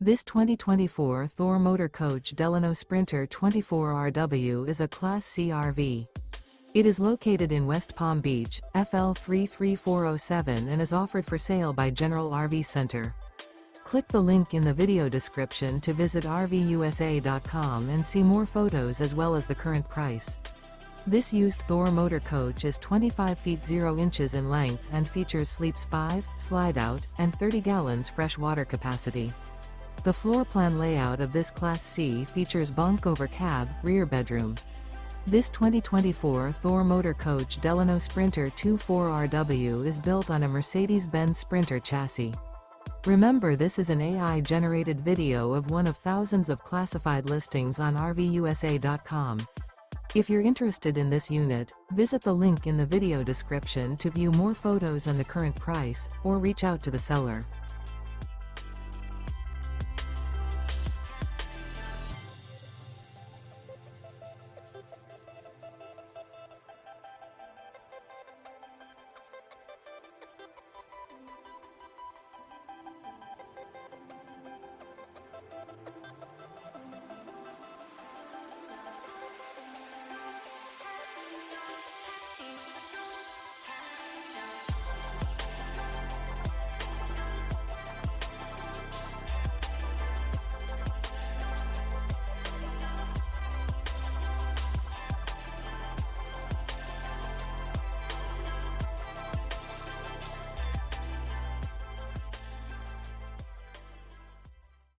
This 2024 Thor Motor Coach Delano Sprinter 24RW is a Class C RV. It is located in West Palm Beach, FL 33407 and is offered for sale by General RV Center. Click the link in the video description to visit RVUSA.com and see more photos as well as the current price. This used Thor motor coach is 25 feet 0 inches in length and features sleeps 5, slide-out, and 30 gallons fresh water capacity. The floor plan layout of this Class C features bunk over cab, rear bedroom. This 2024 Thor Motor Coach Delano Sprinter 24RW is built on a Mercedes-Benz Sprinter chassis. Remember, this is an AI-generated video of one of thousands of classified listings on RVUSA.com. If you're interested in this unit, visit the link in the video description to view more photos and the current price, or reach out to the seller.